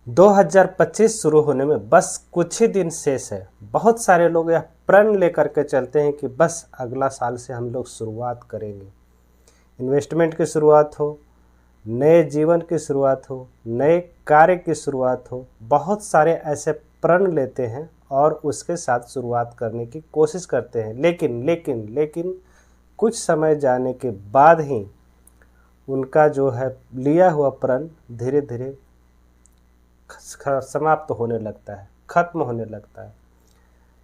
2025 शुरू होने में बस कुछ ही दिन शेष है। बहुत सारे लोग यह प्रण लेकर के चलते हैं कि बस अगला साल से हम लोग शुरुआत करेंगे। इन्वेस्टमेंट की शुरुआत हो, नए जीवन की शुरुआत हो, नए कार्य की शुरुआत हो, बहुत सारे ऐसे प्रण लेते हैं और उसके साथ शुरुआत करने की कोशिश करते हैं। लेकिन कुछ समय जाने के बाद ही उनका जो है लिया हुआ प्रण धीरे धीरे समाप्त होने लगता है, खत्म होने लगता है।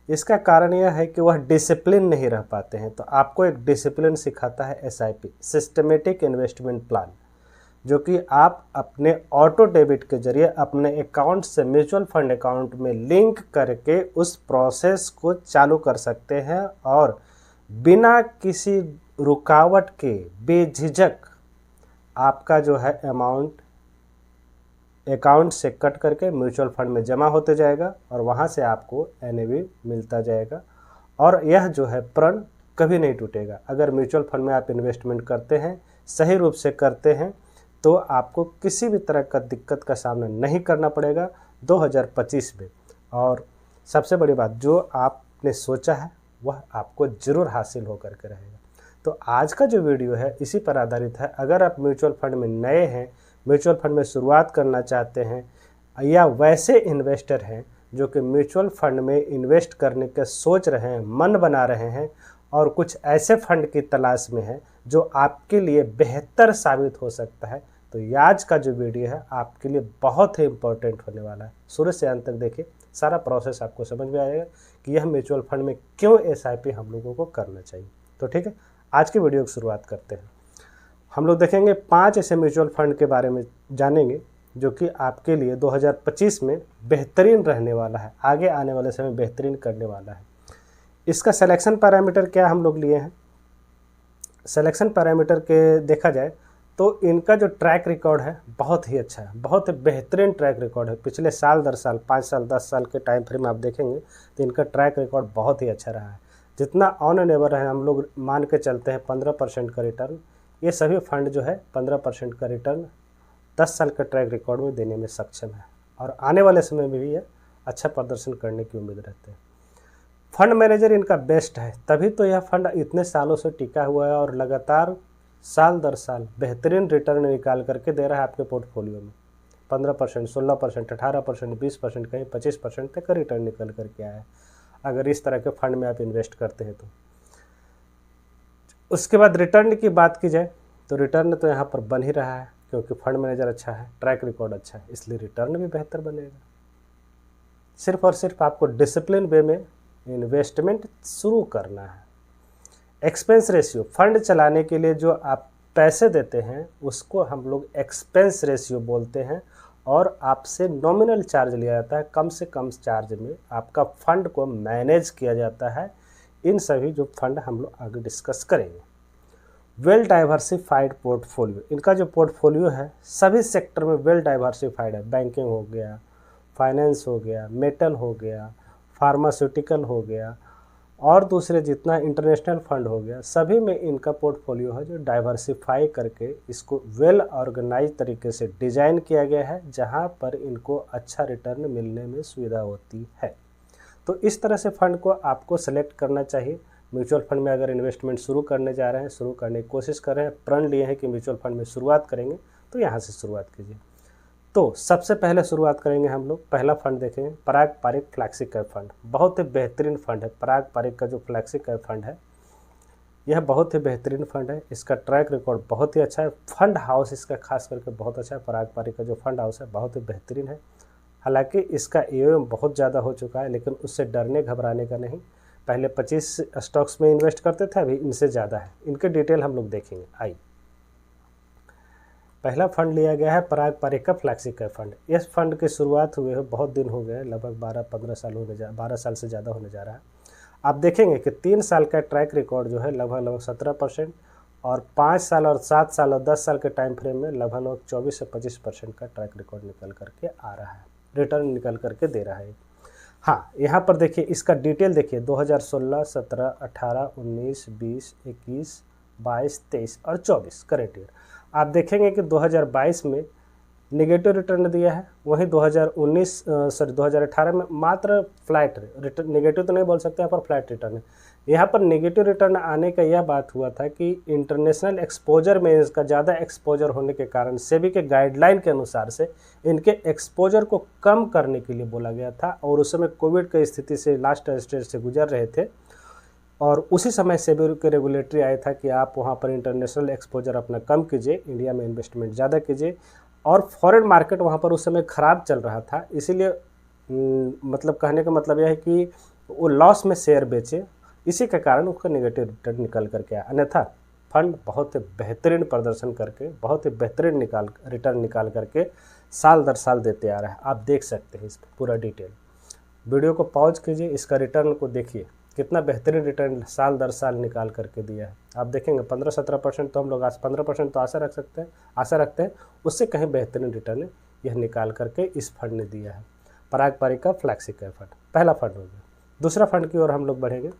इसका कारण यह है कि वह डिसिप्लिन नहीं रह पाते हैं। तो आपको एक डिसिप्लिन सिखाता है एसआईपी, सिस्टमेटिक इन्वेस्टमेंट प्लान, जो कि आप अपने ऑटो डेबिट के जरिए अपने अकाउंट से म्यूचुअल फंड अकाउंट में लिंक करके उस प्रोसेस को चालू कर सकते हैं और बिना किसी रुकावट के बेझिझक आपका जो है अमाउंट अकाउंट से कट करके म्यूचुअल फंड में जमा होते जाएगा और वहाँ से आपको एनएवी मिलता जाएगा। और यह जो है प्रण कभी नहीं टूटेगा। अगर म्यूचुअल फंड में आप इन्वेस्टमेंट करते हैं, सही रूप से करते हैं, तो आपको किसी भी तरह का दिक्कत का सामना नहीं करना पड़ेगा 2025 में। और सबसे बड़ी बात, जो आपने सोचा है वह आपको ज़रूर हासिल होकर के रहेगा। तो आज का जो वीडियो है इसी पर आधारित है। अगर आप म्यूचुअल फंड में नए हैं, म्यूचुअल फंड में शुरुआत करना चाहते हैं, या वैसे इन्वेस्टर हैं जो कि म्यूचुअल फंड में इन्वेस्ट करने के सोच रहे हैं, मन बना रहे हैं और कुछ ऐसे फंड की तलाश में है जो आपके लिए बेहतर साबित हो सकता है, तो आज का जो वीडियो है आपके लिए बहुत ही इम्पोर्टेंट होने वाला है। शुरू से अंत तक देखिए, सारा प्रोसेस आपको समझ में आएगा कि यह म्यूचुअल फंड में क्यों एसआईपी हम लोगों को करना चाहिए। तो ठीक है, आज की वीडियो की शुरुआत करते हैं। हम लोग देखेंगे 5 ऐसे म्यूचुअल फंड के बारे में जानेंगे जो कि आपके लिए 2025 में बेहतरीन रहने वाला है, आगे आने वाले समय बेहतरीन करने वाला है। इसका सिलेक्शन पैरामीटर क्या हम लोग लिए हैं? सिलेक्शन पैरामीटर के देखा जाए तो इनका जो ट्रैक रिकॉर्ड है बहुत ही अच्छा है, बहुत ही बेहतरीन ट्रैक रिकॉर्ड है। पिछले साल दर साल, 5 साल 10 साल के टाइम फ्रेम आप देखेंगे तो इनका ट्रैक रिकॉर्ड बहुत ही अच्छा रहा है। जितना ऑन एंड एवर है, हम लोग मान के चलते हैं 15% का रिटर्न, ये सभी फंड जो है 15% का रिटर्न 10 साल का ट्रैक रिकॉर्ड में देने में सक्षम है और आने वाले समय में भी ये अच्छा प्रदर्शन करने की उम्मीद रहते हैं। फंड मैनेजर इनका बेस्ट है, तभी तो यह फंड इतने सालों से टिका हुआ है और लगातार साल दर साल बेहतरीन रिटर्न निकाल करके दे रहा है आपके पोर्टफोलियो में। 15%, 16%, 18%, 20%, कहीं 25% तक का रिटर्न निकल करके आया है अगर इस तरह के फंड में आप इन्वेस्ट करते हैं तो। उसके बाद रिटर्न की बात की जाए तो रिटर्न तो यहाँ पर बन ही रहा है, क्योंकि फंड मैनेजर अच्छा है, ट्रैक रिकॉर्ड अच्छा है, इसलिए रिटर्न भी बेहतर बनेगा। सिर्फ और सिर्फ आपको डिसिप्लिन वे में इन्वेस्टमेंट शुरू करना है। एक्सपेंस रेशियो, फंड चलाने के लिए जो आप पैसे देते हैं उसको हम लोग एक्सपेंस रेशियो बोलते हैं और आपसे नॉमिनल चार्ज लिया जाता है। कम से कम चार्ज में आपका फंड को मैनेज किया जाता है। इन सभी जो फंड हम लोग आगे डिस्कस करेंगे। वेल डाइवर्सिफाइड पोर्टफोलियो, इनका जो पोर्टफोलियो है सभी सेक्टर में वेल डाइवर्सिफाइड है। बैंकिंग हो गया, फाइनेंस हो गया, मेटल हो गया, फार्मास्यूटिकल हो गया और दूसरे जितना इंटरनेशनल फंड हो गया, सभी में इनका पोर्टफोलियो है जो डाइवर्सिफाई करके इसको वेल ऑर्गेनाइज तरीके से डिज़ाइन किया गया है, जहां पर इनको अच्छा रिटर्न मिलने में सुविधा होती है। तो इस तरह से फंड को आपको सेलेक्ट करना चाहिए। म्यूचुअल फंड में अगर इन्वेस्टमेंट शुरू करने जा रहे हैं, शुरू करने की कोशिश कर रहे हैं, प्रण लिए हैं कि म्यूचुअल फंड में शुरुआत करेंगे, तो यहाँ से शुरुआत कीजिए। तो सबसे पहले शुरुआत करेंगे हम लोग, पहला फंड देखेंगे पराग पारिक फ्लैक्सी कैप फंड। बहुत ही बेहतरीन फंड है पराग पारिक का जो फ्लैक्सी कैप फंड है, यह बहुत ही बेहतरीन फंड है। इसका ट्रैक रिकॉर्ड बहुत ही अच्छा है। फंड हाउस इसका खास करके बहुत अच्छा है। पराग पारिक का जो फंड हाउस है बहुत ही बेहतरीन है। हालांकि इसका AUM बहुत ज़्यादा हो चुका है, लेकिन उससे डरने घबराने का नहीं। पहले 25 स्टॉक्स में इन्वेस्ट करते थे, अभी इनसे ज़्यादा है। इनके डिटेल हम लोग देखेंगे। आई पहला फंड लिया गया है पराग पारिक का फ्लैक्सी कैप फंड। इस फंड की शुरुआत हुए बहुत दिन हो गए, लगभग 12 साल 12 साल से ज़्यादा होने जा रहा है। आप देखेंगे कि 3 साल का ट्रैक रिकॉर्ड जो है लगभग 17% और 5 साल और 7 साल और 10 साल के टाइम फ्रेम में लगभग 24 से 25% का ट्रैक रिकॉर्ड निकल करके आ रहा है, रिटर्न निकल करके दे रहा है। हाँ, यहाँ पर देखिए इसका डिटेल देखिए, 2016, 17, 18, 19, 20, 21, 22, 23 और 24 करेंट ईयर। आप देखेंगे कि 2022 में नेगेटिव रिटर्न दिया है। वहीं 2018 में मात्र फ्लैट रिटर्न, नेगेटिव तो नहीं बोल सकते यहाँ पर, फ्लैट रिटर्न है। यहाँ पर नेगेटिव रिटर्न आने का यह बात हुआ था कि इंटरनेशनल एक्सपोजर में इसका ज़्यादा एक्सपोजर होने के कारण सेबी के गाइडलाइन के अनुसार से इनके एक्सपोजर को कम करने के लिए बोला गया था, और उस समय कोविड की स्थिति से लास्ट स्टेज से गुजर रहे थे, और उसी समय सेबी के रेगुलेटरी आया था कि आप वहाँ पर इंटरनेशनल एक्सपोजर अपना कम कीजिए, इंडिया में इन्वेस्टमेंट ज़्यादा कीजिए। और फॉरेन मार्केट वहाँ पर उस समय ख़राब चल रहा था, इसीलिए मतलब कहने का मतलब यह है कि वो लॉस में शेयर बेचे, इसी के कारण उसका नेगेटिव रिटर्न निकल करके आया। अन्यथा फंड बहुत ही बेहतरीन प्रदर्शन करके, बहुत ही बेहतरीन रिटर्न निकाल करके साल दर साल देते आ रहा है। आप देख सकते हैं इस पर पूरा डिटेल। वीडियो को पॉज कीजिए, इसका रिटर्न को देखिए, कितना बेहतरीन रिटर्न साल दर साल निकाल करके दिया है। आप देखेंगे 15-17% तो हम लोग 15% तो आशा रखते हैं, उससे कहीं बेहतरीन रिटर्न यह निकाल करके इस फंड ने दिया है। पराग पारिक का फ्लैक्सी कैप फंड पहला फंड हो गया। दूसरा फंड की ओर हम लोग बढ़ेंगे।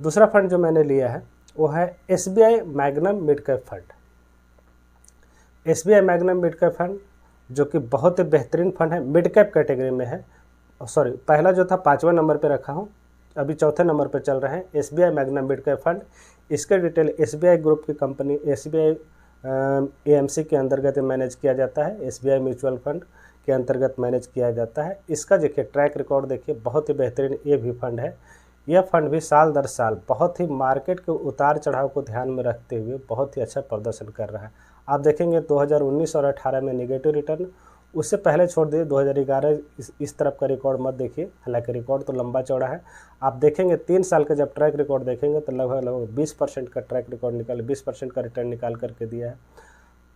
दूसरा फंड जो मैंने लिया है वो है SBI magnum mid cap fund. SBI magnum mid cap fund जो कि बहुत ही बेहतरीन फंड है, मिड कैप कैटेगरी में है। सॉरी, पहला जो था 5वें नंबर पे रखा हूँ, अभी चौथे नंबर पे चल रहे हैं SBI magnum mid cap fund. इसके डिटेल SBI ग्रुप की कंपनी SBI AMC के अंतर्गत मैनेज किया जाता है, SBI म्यूचुअल फंड के अंतर्गत मैनेज किया जाता है। इसका देखिए ट्रैक रिकॉर्ड देखिए, बहुत ही बेहतरीन ये भी फंड है। यह फंड भी साल दर साल बहुत ही मार्केट के उतार चढ़ाव को ध्यान में रखते हुए बहुत ही अच्छा प्रदर्शन कर रहा है। आप देखेंगे 2019 और 18 में नेगेटिव रिटर्न, उससे पहले छोड़ दिए 2011 इस तरफ का रिकॉर्ड मत देखिए, हालांकि रिकॉर्ड तो लंबा चौड़ा है। आप देखेंगे 3 साल का जब ट्रैक रिकॉर्ड देखेंगे तो लगभग 20% का ट्रैक रिकॉर्ड 20% का रिटर्न निकाल करके दिया है।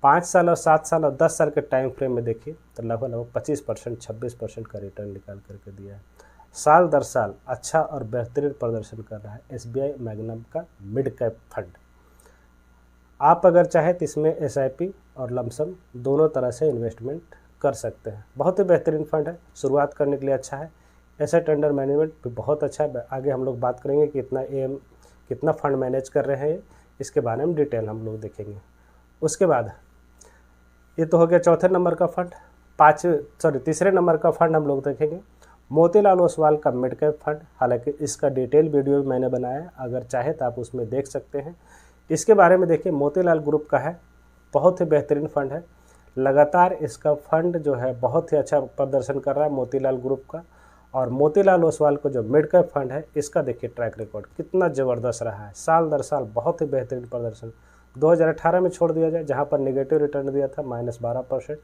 5 साल और 7 साल और 10 साल के टाइम फ्रेम में देखिए तो लगभग 25%, 26% का रिटर्न निकाल करके दिया है। साल दर साल अच्छा और बेहतरीन प्रदर्शन कर रहा है SBI मैग्नम का मिड कैप फंड। आप अगर चाहे तो इसमें SIP और लमसम दोनों तरह से इन्वेस्टमेंट कर सकते हैं। बहुत ही बेहतरीन फंड है, शुरुआत करने के लिए अच्छा है। एसेट अंडर मैनेजमेंट भी बहुत अच्छा है। आगे हम लोग बात करेंगे कि कितना फंड मैनेज कर रहे हैं, इसके बारे में डिटेल हम लोग देखेंगे। उसके बाद ये तो हो गया चौथे नंबर का फंड। तीसरे नंबर का फंड हम लोग देखेंगे मोतीलाल ओसवाल का मिड कैप फंड। हालांकि इसका डिटेल वीडियो मैंने बनाया है, अगर चाहे तो आप उसमें देख सकते हैं। इसके बारे में देखिए, मोतीलाल ग्रुप का है, बहुत ही बेहतरीन फंड है। लगातार इसका फंड जो है बहुत ही अच्छा प्रदर्शन कर रहा है मोतीलाल ग्रुप का। और मोतीलाल ओसवाल को जो मिड कैप फंड है इसका देखिए ट्रैक रिकॉर्ड कितना ज़बरदस्त रहा है, साल दर साल बहुत ही बेहतरीन प्रदर्शन। 2018 में छोड़ दिया जाए जहाँ पर नेगेटिव रिटर्न दिया था -12%।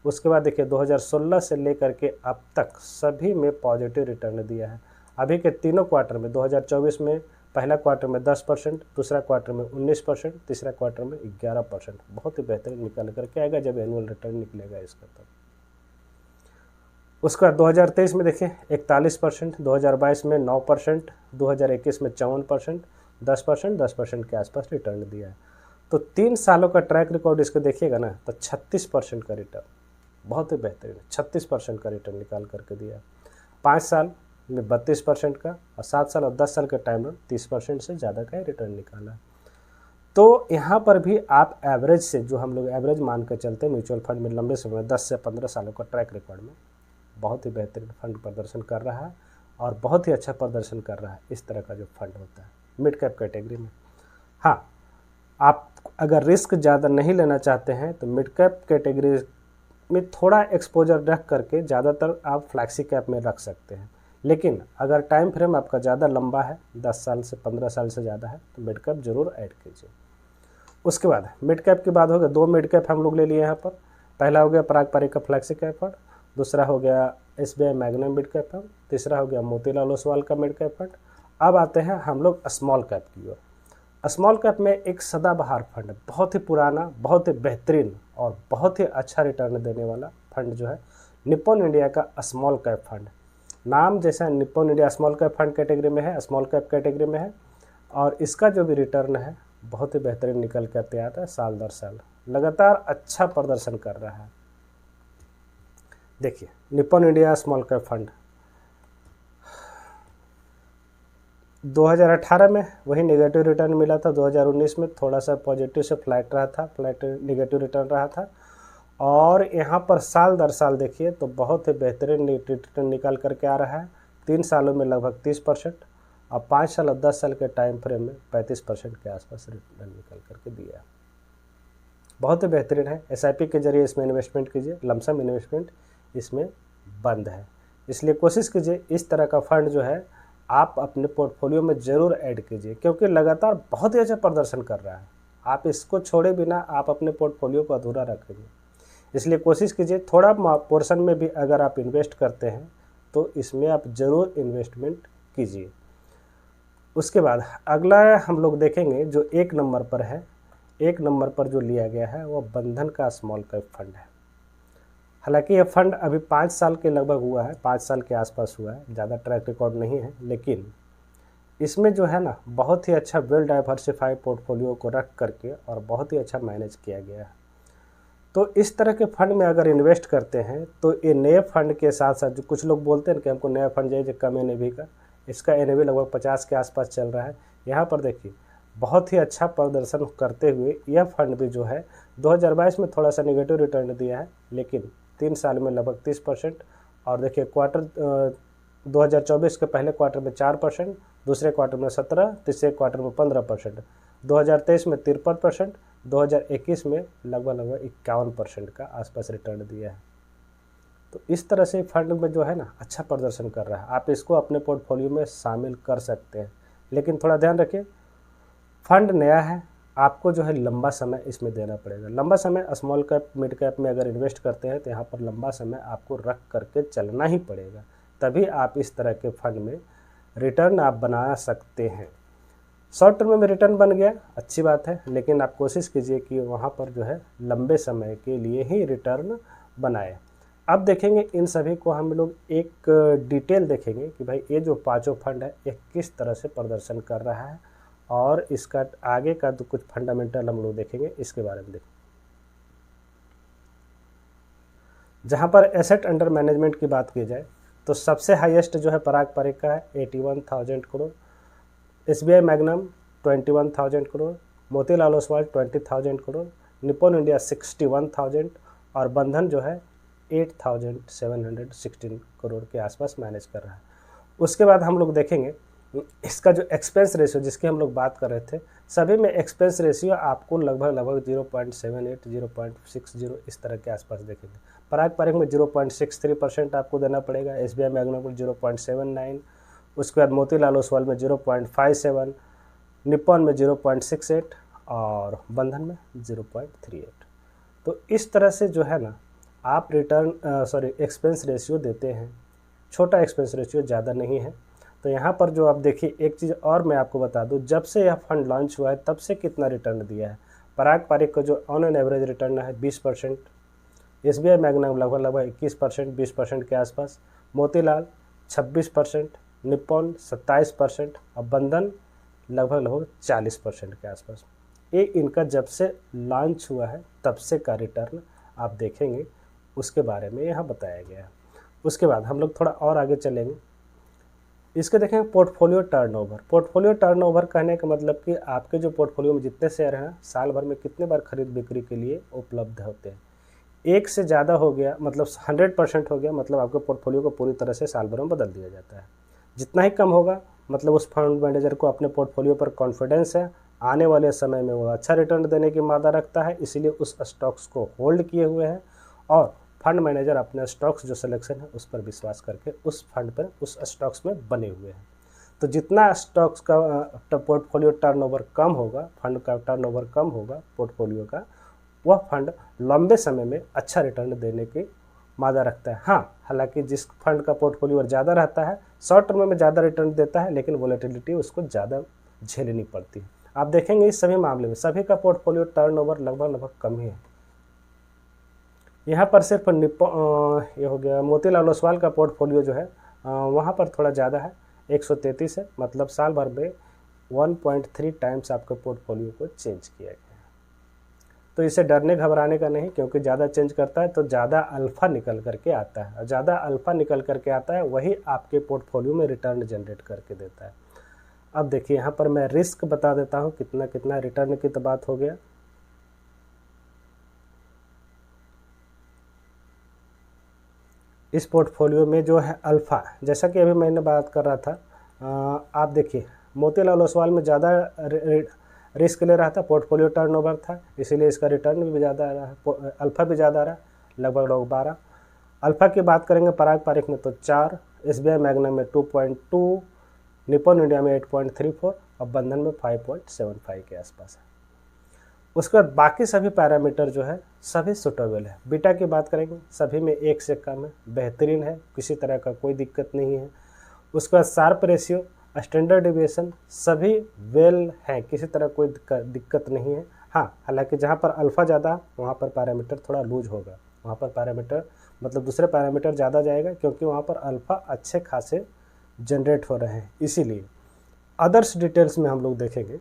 उसके बाद देखिए 2016 से लेकर के अब तक सभी में पॉजिटिव रिटर्न दिया है। अभी के तीनों क्वार्टर में 2024 में पहला क्वार्टर में 10%, दूसरा क्वार्टर में 19%, तीसरा क्वार्टर में 11%। बहुत ही बेहतरीन निकल करके आएगा जब एनुअल रिटर्न निकलेगा इसका। तब उसके बाद 2023 में देखिए 41%, 2022 में 9%, 2021 में 54%, 10% के आसपास रिटर्न दिया है। तो 3 सालों का ट्रैक रिकॉर्ड इसको देखिएगा ना तो 36% का रिटर्न, बहुत ही बेहतरीन 36% का रिटर्न निकाल करके दिया। 5 साल में 32% का और 7 साल और 10 साल का टाइम में 30% से ज़्यादा का रिटर्न निकाला। तो यहाँ पर भी आप एवरेज से, जो हम लोग एवरेज मान कर चलते हैं म्यूचुअल फंड में लंबे समय 10 से 15 सालों का ट्रैक रिकॉर्ड में, बहुत ही बेहतरीन फंड प्रदर्शन कर रहा है और बहुत ही अच्छा प्रदर्शन कर रहा है इस तरह का जो फंड होता है मिड कैप कैटेगरी में। हाँ, आप अगर रिस्क ज़्यादा नहीं लेना चाहते हैं तो मिड कैप कैटेगरी में थोड़ा एक्सपोजर रख करके ज़्यादातर आप फ्लैक्सी कैप में रख सकते हैं। लेकिन अगर टाइम फ्रेम आपका ज़्यादा लंबा है, 10 साल से 15 साल से ज़्यादा है, तो मिड कैप जरूर ऐड कीजिए। उसके बाद मिड कैप के बाद हो गया 2 मिड कैप हम लोग ले लिए यहाँ पर। पहला हो गया पराग पारिक का फ्लैक्सी कैप फंड, दूसरा हो गया SBI magnum mid cap fund, तीसरा हो गया मोतीलाल ओसवाल का मिड कैप फंड। अब आते हैं हम लोग स्मॉल कैप की ओर। स्मॉल कैप में एक सदाबहार फंड, बहुत ही पुराना, बहुत ही बेहतरीन और बहुत ही अच्छा रिटर्न देने वाला फंड जो है निप्पॉन इंडिया का स्मॉल कैप फंड। नाम जैसा Nippon India small cap fund category में है, स्मॉल कैप कैटेगरी में है, और इसका जो भी रिटर्न है बहुत ही बेहतरीन निकल के आते आता है। साल दर साल लगातार अच्छा प्रदर्शन कर रहा है। देखिए Nippon India small cap fund 2018 में वही नेगेटिव रिटर्न मिला था, 2019 में थोड़ा सा पॉजिटिव से फ्लैट रहा था, फ्लैट नेगेटिव रिटर्न रहा था, और यहाँ पर साल दर साल देखिए तो बहुत ही बेहतरीन रिटर्न निकल करके आ रहा है। 3 सालों में लगभग 30% और 5 साल और 10 साल के टाइम फ्रेम में 35% के आसपास रिटर्न निकल करके दिया। बहुत ही बेहतरीन है। एसआईपी के जरिए इसमें इन्वेस्टमेंट कीजिए, लमसम इन्वेस्टमेंट इसमें बंद है, इसलिए कोशिश कीजिए इस तरह का फंड जो है आप अपने पोर्टफोलियो में ज़रूर ऐड कीजिए, क्योंकि लगातार बहुत ही अच्छा प्रदर्शन कर रहा है। आप इसको छोड़े बिना आप अपने पोर्टफोलियो को अधूरा रखेंगे, इसलिए कोशिश कीजिए थोड़ा पोर्शन में भी अगर आप इन्वेस्ट करते हैं तो इसमें आप ज़रूर इन्वेस्टमेंट कीजिए। उसके बाद अगला हम लोग देखेंगे जो 1 नंबर पर है। 1 नंबर पर जो लिया गया है वो बंधन का स्मॉल कैप फंड है। हालांकि यह फंड अभी 5 साल के लगभग हुआ है, 5 साल के आसपास हुआ है, ज़्यादा ट्रैक रिकॉर्ड नहीं है, लेकिन इसमें जो है ना बहुत ही अच्छा वेल डाइवर्सिफाइड पोर्टफोलियो को रख करके और बहुत ही अच्छा मैनेज किया गया है। तो इस तरह के फंड में अगर इन्वेस्ट करते हैं तो ये नए फंड के साथ साथ जो कुछ लोग बोलते हैं कि हमको नया फंड चाहिए कम एनएवी का, इसका एनएवी लगभग 50 के आसपास चल रहा है। यहाँ पर देखिए बहुत ही अच्छा प्रदर्शन करते हुए यह फंड भी जो है 2022 में थोड़ा सा नेगेटिव रिटर्न दिया है, लेकिन 3 साल में लगभग 30%। और देखिए क्वार्टर 2024 के पहले क्वार्टर में 4%, दूसरे क्वार्टर में 17%, तीसरे क्वार्टर में 15%, 2023 में 53%, 2021 में लगभग 51% का आसपास रिटर्न दिया है। तो इस तरह से फंड में जो है ना अच्छा प्रदर्शन कर रहा है, आप इसको अपने पोर्टफोलियो में शामिल कर सकते हैं, लेकिन थोड़ा ध्यान रखिए फंड नया है, आपको जो है लंबा समय इसमें देना पड़ेगा। लंबा समय स्मॉल कैप मिड कैप में अगर इन्वेस्ट करते हैं तो यहाँ पर लंबा समय आपको रख करके चलना ही पड़ेगा, तभी आप इस तरह के फंड में रिटर्न आप बना सकते हैं। शॉर्ट टर्म में रिटर्न बन गया अच्छी बात है, लेकिन आप कोशिश कीजिए कि वहाँ पर जो है लंबे समय के लिए ही रिटर्न बनाए। अब देखेंगे इन सभी को हम लोग एक डिटेल देखेंगे कि भाई ये जो पांचों फंड है ये किस तरह से प्रदर्शन कर रहा है, और इसका आगे का तो कुछ फंडामेंटल हम लोग देखेंगे इसके बारे में। देखें जहाँ पर एसेट अंडर मैनेजमेंट की बात की जाए तो सबसे हाईएस्ट जो है पराग पारिक का है 81,000 crore, SBI magnum 21,000 crore, Motilal Oswal 20,000 crore, Nippon India 61,000 और बंधन जो है 8,716 करोड़ के आसपास मैनेज कर रहा है। उसके बाद हम लोग देखेंगे इसका जो एक्सपेंस रेशियो जिसकी हम लोग बात कर रहे थे, सभी में एक्सपेंस रेशियो आपको लगभग 0.78 0.60 इस तरह के आसपास देखेंगे। पराग पारिक में 0.63% आपको देना पड़ेगा, एसबीआई मैग्नम में 0.79, उसके बाद मोतीलाल ओसवाल में 0.57, निप्पॉन में 0.68 और बंधन में 0.38। तो इस तरह से जो है ना आप एक्सपेंस रेशियो देते हैं, छोटा एक्सपेंस रेशियो ज़्यादा नहीं है। तो यहाँ पर जो आप देखिए एक चीज़ और मैं आपको बता दूँ, जब से यह फंड लॉन्च हुआ है तब से कितना रिटर्न दिया है। पराग पारिक का जो ऑन एन एवरेज रिटर्न है 20%, एसबीआई मैग्नम लगभग 21% 20% के आसपास, मोतीलाल 26%, निप्पॉन 27% और बंधन लगभग 40% के आसपास। ये इनका जब से लॉन्च हुआ है तब से का रिटर्न आप देखेंगे, उसके बारे में यहाँ बताया गया है। उसके बाद हम लोग थोड़ा और आगे चलेंगे, इसके देखेंगे पोर्टफोलियो टर्नओवर। पोर्टफोलियो टर्नओवर कहने का मतलब कि आपके जो पोर्टफोलियो में जितने शेयर हैं साल भर में कितने बार खरीद बिक्री के लिए उपलब्ध होते हैं। एक से ज़्यादा हो गया मतलब 100% हो गया, मतलब आपके पोर्टफोलियो को पूरी तरह से साल भर में बदल दिया जाता है। जितना ही कम होगा मतलब उस फंड मैनेजर को अपने पोर्टफोलियो पर कॉन्फिडेंस है, आने वाले समय में वो अच्छा रिटर्न देने की मादा रखता है, इसीलिए उस स्टॉक्स को होल्ड किए हुए हैं और फंड मैनेजर अपने स्टॉक्स जो सिलेक्शन है उस पर विश्वास करके उस फंड पर उस स्टॉक्स में बने हुए हैं। तो जितना स्टॉक्स का पोर्टफोलियो टर्नओवर कम होगा, फंड का टर्नओवर कम होगा पोर्टफोलियो का, वह फंड लंबे समय में अच्छा रिटर्न देने की मादा रखता है। हाँ, हालांकि जिस फंड का पोर्टफोलियो ज़्यादा रहता है शॉर्ट टर्म में ज़्यादा रिटर्न देता है, लेकिन वोलेटिलिटी उसको ज़्यादा झेलनी पड़ती है। आप देखेंगे इस सभी मामले में सभी का पोर्टफोलियो टर्नओवर लगभग कम ही है। यहाँ पर सिर्फ ये हो गया मोतीलाल ओसवाल का पोर्टफोलियो जो है वहाँ पर थोड़ा ज़्यादा है, 133 है, मतलब साल भर में 1.3 टाइम्स आपके पोर्टफोलियो को चेंज किया गया है। तो इसे डरने घबराने का नहीं, क्योंकि ज़्यादा चेंज करता है तो ज़्यादा अल्फ़ा निकल करके आता है, और ज़्यादा अल्फ़ा निकल करके आता है वही आपके पोर्टफोलियो में रिटर्न जनरेट करके देता है। अब देखिए यहाँ पर मैं रिस्क बता देता हूँ कितना रिटर्न की तो बात हो गया। इस पोर्टफोलियो में जो है अल्फ़ा, जैसा कि अभी मैंने बात कर रहा था, आप देखिए मोतीलाल ओसवाल में ज़्यादा रिस्क ले रहा था, पोर्टफोलियो टर्नओवर था, इसीलिए इसका रिटर्न भी ज़्यादा आ रहा है, अल्फ़ा भी ज़्यादा आ रहा है, लगभग 12। अल्फ़ा की बात करेंगे पराग पारिख में तो 4, SBI मैग्ना में 2.2, निपॉन इंडिया में 8.34 और बंधन में 5.75 के आसपास है। उसके बाद बाकी सभी पैरामीटर जो है सभी सुटेबल है। बीटा की बात करेंगे सभी में 1 से कम है, बेहतरीन है, किसी तरह का कोई दिक्कत नहीं है। उसके बाद शार्प रेशियो, स्टैंडर्ड डिविएशन सभी वेल हैं, किसी तरह कोई दिक्कत नहीं है। हाँ, हालांकि जहाँ पर अल्फ़ा ज़्यादा वहाँ पर पैरामीटर थोड़ा लूज होगा, वहाँ पर पैरामीटर मतलब दूसरे पैरामीटर ज़्यादा जाएगा, क्योंकि वहाँ पर अल्फ़ा अच्छे खासे जनरेट हो रहे हैं। इसीलिए अदर्स डिटेल्स में हम लोग देखेंगे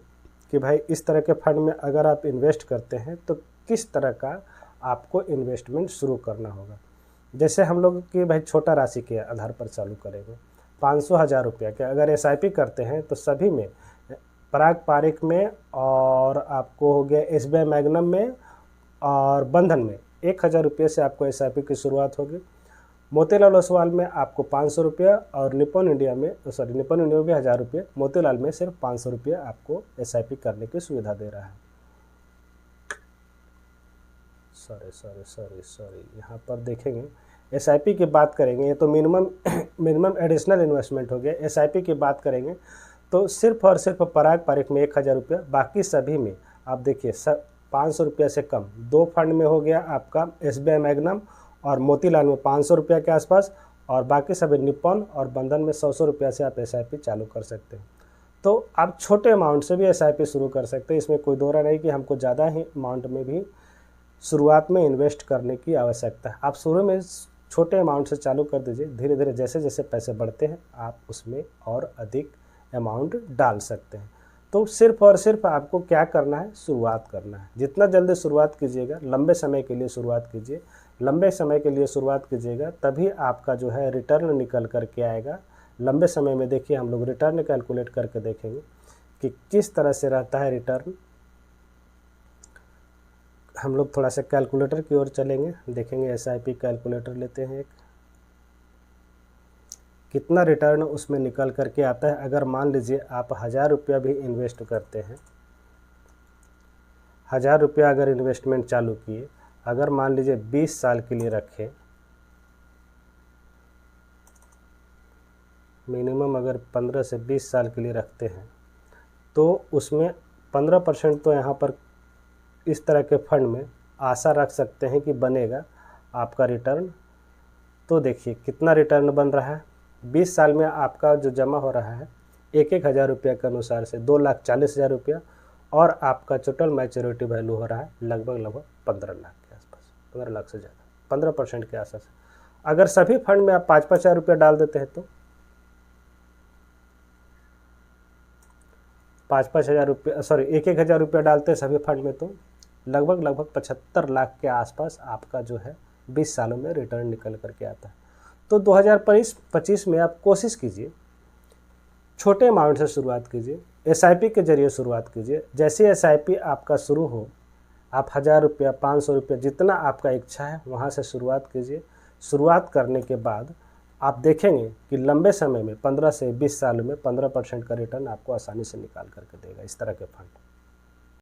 कि भाई इस तरह के फंड में अगर आप इन्वेस्ट करते हैं तो किस तरह का आपको इन्वेस्टमेंट शुरू करना होगा। जैसे हम लोग की भाई छोटा राशि के आधार पर चालू करेंगे, 500,000 रुपया के अगर SIP करते हैं तो सभी में पराग पारिख में और आपको हो गया SBI मैग्नम में और बंधन में 1,000 रुपये से आपको SIP की शुरुआत होगी। मोतीलाल ओसवाल में आपको 500 रुपया और निपॉन इंडिया में भी 1,000 रुपये, मोतीलाल में सिर्फ 500 रुपया आपको SIP करने की सुविधा दे रहा है। सॉरी यहाँ पर देखेंगे SIP की बात करेंगे, ये तो मिनिमम एडिशनल इन्वेस्टमेंट हो गया। SIP की बात करेंगे तो सिर्फ और सिर्फ पराग पारिख में 1,000 रुपया, बाकी सभी में आप देखिए 500 रुपया से कम। 2 फंड में हो गया आपका SBI मैग्नम और मोतीलाल में 500 रुपया के आसपास, और बाकी सभी निपॉन और बंधन में 100 रुपया से आप SIP चालू कर सकते हैं। तो आप छोटे अमाउंट से भी SIP शुरू कर सकते हैं, इसमें कोई दो राय नहीं कि हमको ज़्यादा ही अमाउंट में भी शुरुआत में इन्वेस्ट करने की आवश्यकता है। आप शुरू में छोटे अमाउंट से चालू कर दीजिए, धीरे धीरे जैसे जैसे पैसे बढ़ते हैं आप उसमें और अधिक अमाउंट डाल सकते हैं। तो सिर्फ और सिर्फ आपको क्या करना है, शुरुआत करना है। जितना जल्दी शुरुआत कीजिएगा, लंबे समय के लिए शुरुआत कीजिए, लंबे समय के लिए शुरुआत कीजिएगा, तभी आपका जो है रिटर्न निकल कर के आएगा। लंबे समय में देखिए हम लोग रिटर्न कैलकुलेट करके देखेंगे कि किस तरह से रहता है रिटर्न। हम लोग थोड़ा सा कैलकुलेटर की ओर चलेंगे, देखेंगे SIP कैलकुलेटर लेते हैं एक, कितना रिटर्न उसमें निकल करके आता है। अगर मान लीजिए आप 1,000 रुपया भी इन्वेस्ट करते हैं, 1,000 रुपया अगर इन्वेस्टमेंट चालू किए, अगर मान लीजिए 20 साल के लिए रखें, मिनिमम अगर 15 से 20 साल के लिए रखते हैं तो उसमें 15% तो यहाँ पर इस तरह के फंड में आशा रख सकते हैं कि बनेगा आपका रिटर्न। तो देखिए कितना रिटर्न बन रहा है। 20 साल में आपका जो जमा हो रहा है 1,000 रुपया के अनुसार से 2,40,000 रुपया, और आपका टोटल मैच्योरिटी वैल्यू हो रहा है लगभग 15 लाख के आसपास, 15 लाख से ज़्यादा, 15% के आसपास। अगर सभी फंड में आप 5-5 हज़ार रुपया डाल देते हैं तो 5-5 हज़ार रुपये 1,000 रुपया डालते हैं सभी फंड में तो लगभग 75 लाख के आसपास आपका जो है 20 सालों में रिटर्न निकल करके आता है। तो 2025 में आप कोशिश कीजिए, छोटे अमाउंट से शुरुआत कीजिए, SIP के जरिए शुरुआत कीजिए। जैसे SIP आपका शुरू हो, आप 1,000 रुपया 500 रुपया जितना आपका इच्छा है वहाँ से शुरुआत कीजिए। शुरुआत करने के बाद आप देखेंगे कि लंबे समय में 15 से 20 साल में 15% का रिटर्न आपको आसानी से निकाल करके देगा इस तरह के फंड।